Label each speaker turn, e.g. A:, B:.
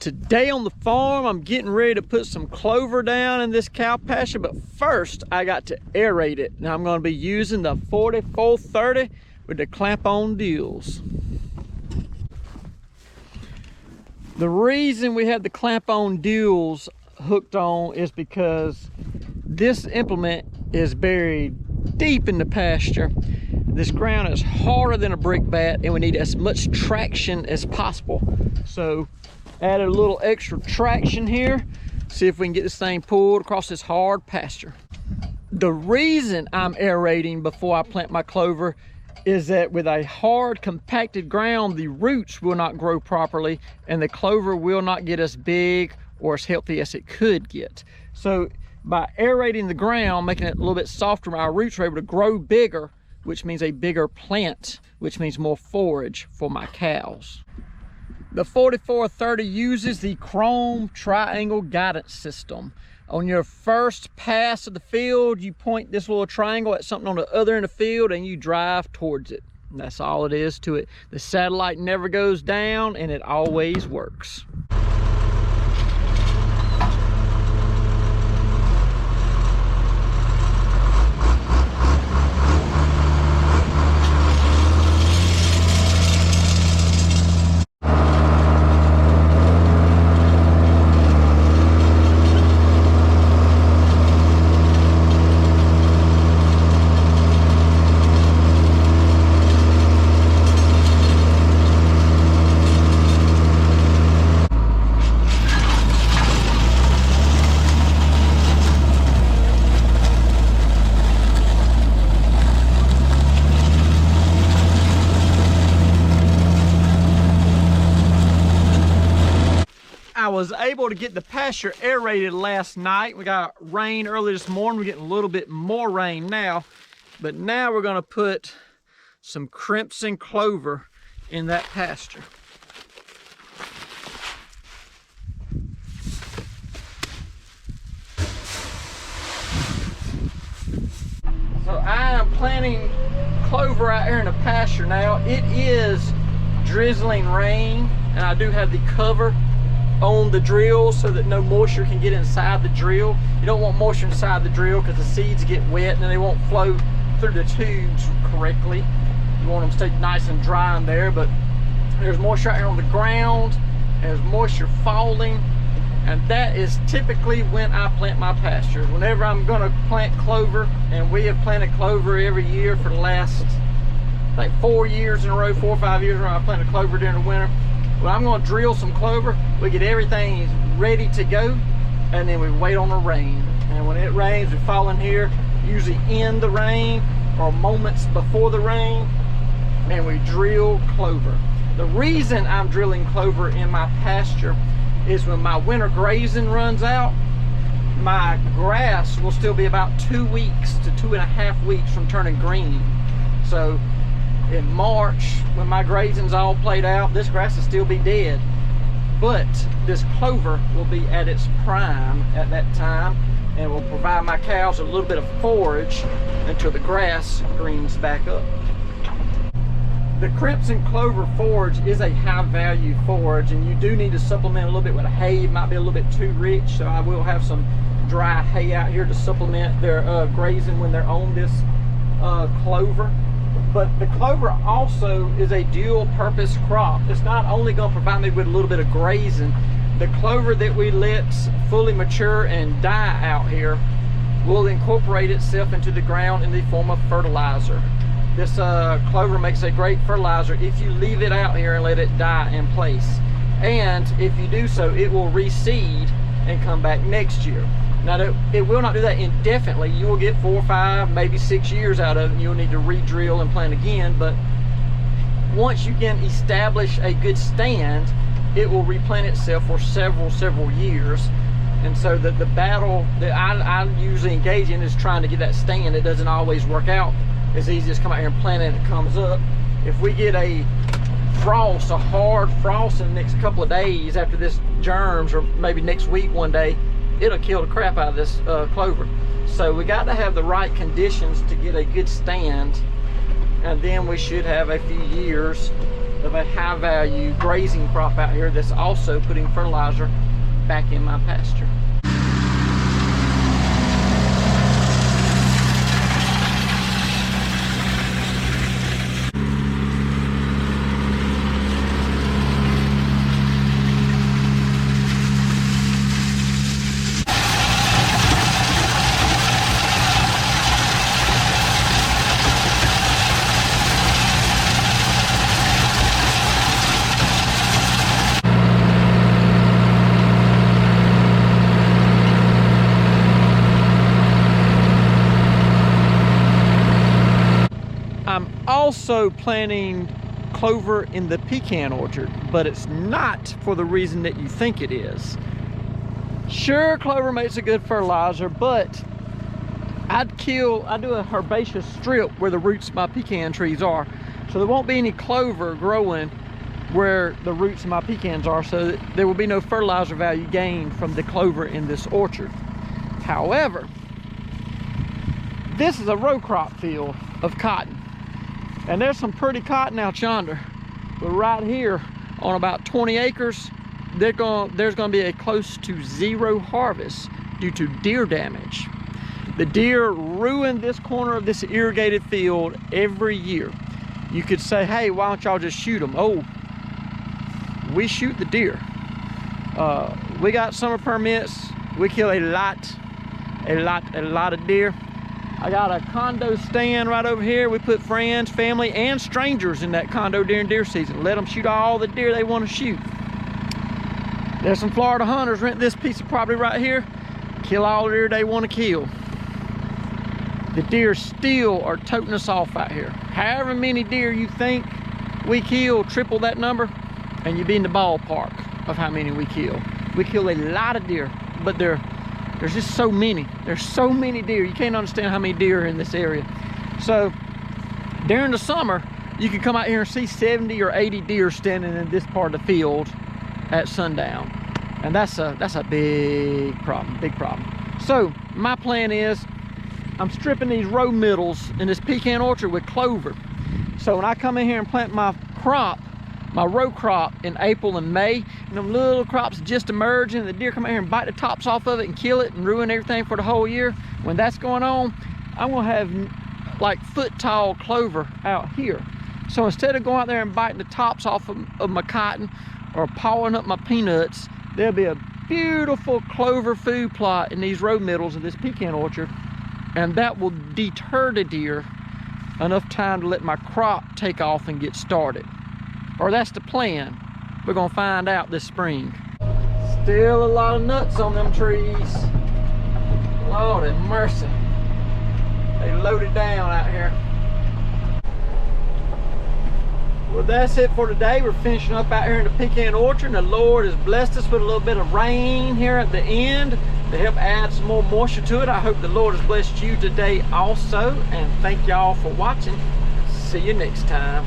A: Today on the farm, I'm getting ready to put some clover down in this cow pasture, but first I got to aerate it. Now I'm going to be using the 4430 with the clamp-on deals. The reason we had the clamp-on deals hooked on is because this implement is buried deep in the pasture. This ground is harder than a brick bat and we need as much traction as possible. So added a little extra traction here. See if we can get this thing pulled across this hard pasture. The reason I'm aerating before I plant my clover is that with a hard compacted ground, the roots will not grow properly and the clover will not get as big or as healthy as it could get. So by aerating the ground, making it a little bit softer, my roots are able to grow bigger, which means a bigger plant, which means more forage for my cows. The 4430 uses the chrome triangle guidance system. On your first pass of the field, you point this little triangle at something on the other end of the field and you drive towards it. And that's all it is to it. The satellite never goes down and it always works. I was able to get the pasture aerated last night. We got rain early this morning. We're getting a little bit more rain now, but now we're going to put some crimson clover in that pasture. So I am planting clover out here in the pasture now. It is drizzling rain and I do have the cover on the drill so that no moisture can get inside the drill. You don't want moisture inside the drill because the seeds get wet and they won't flow through the tubes correctly. You want them to stay nice and dry in there, but there's moisture out here on the ground, there's moisture falling, and that is typically when I plant my pasture. Whenever I'm going to plant clover, and we have planted clover every year for the last, I think 4 years in a row, 4 or 5 years in a row, I planted clover during the winter. Well, I'm going to drill some clover. We get everything ready to go, and then we wait on the rain. And when it rains, we fall in here, usually in the rain or moments before the rain, and we drill clover. The reason I'm drilling clover in my pasture is when my winter grazing runs out, my grass will still be about 2 weeks to 2.5 weeks from turning green. So in March, when my grazing's all played out, this grass will still be dead. But this clover will be at its prime at that time and will provide my cows a little bit of forage until the grass greens back up. The crimson clover forage is a high value forage and you do need to supplement a little bit with hay. It might be a little bit too rich, so I will have some dry hay out here to supplement their grazing when they're on this clover. But the clover also is a dual purpose crop. It's not only going to provide me with a little bit of grazing. The clover that we let fully mature and die out here will incorporate itself into the ground in the form of fertilizer. This clover makes a great fertilizer if you leave it out here and let it die in place. And if you do so, it will reseed and come back next year. Now, it will not do that indefinitely. You will get 4, 5, maybe 6 years out of it, and you'll need to re-drill and plant again. But once you can establish a good stand, it will replant itself for several years. And so the battle that I usually engage in is trying to get that stand. It doesn't always work out as easy as come out here and plant it and it comes up. If we get a frost, a hard frost in the next couple of days after this germs, or maybe next week one day, it'll kill the crap out of this clover. So we got to have the right conditions to get a good stand, and then we should have a few years of a high value grazing crop out here that's also putting fertilizer back in my pasture. I'm also planting clover in the pecan orchard, but it's not for the reason that you think it is. Sure, clover makes a good fertilizer, but I do a herbaceous strip where the roots of my pecan trees are. So there won't be any clover growing where the roots of my pecans are, so there will be no fertilizer value gained from the clover in this orchard. However, this is a row crop field of cotton. And there's some pretty cotton out yonder. But right here on about 20 acres, there's gonna be a close to zero harvest due to deer damage. The deer ruin this corner of this irrigated field every year. You could say, hey, why don't y'all just shoot them? Oh, we shoot the deer. We got summer permits. We kill a lot of deer. I got a condo stand right over here. We put friends, family, and strangers in that condo during deer season. Let them shoot all the deer they want to shoot. There's some Florida hunters rent this piece of property right here. Kill all the deer they want to kill. The deer still are toting us off out here. However many deer you think we kill, triple that number, and you'd be in the ballpark of how many we kill. We kill a lot of deer, but there's just so many. There's so many deer. You can't understand how many deer are in this area. So during the summer, you can come out here and see 70 or 80 deer standing in this part of the field at sundown. And that's a big problem. So my plan is I'm stripping these row middles in this pecan orchard with clover. So when I come in here and plant my row crop in April and May, and them little crops just emerge and the deer come out here and bite the tops off of it and kill it and ruin everything for the whole year. When that's going on, I'm gonna have like foot tall clover out here. So instead of going out there and biting the tops off of my cotton or pawing up my peanuts, there'll be a beautiful clover food plot in these row middles of this pecan orchard, and that will deter the deer enough time to let my crop take off and get started. Or that's the plan. We're gonna find out this spring. Still a lot of nuts on them trees. Lord have mercy. They loaded down out here. Well, that's it for today. We're finishing up out here in the pecan orchard, and the Lord has blessed us with a little bit of rain here at the end to help add some more moisture to it. I hope the Lord has blessed you today also, and thank y'all for watching. See you next time.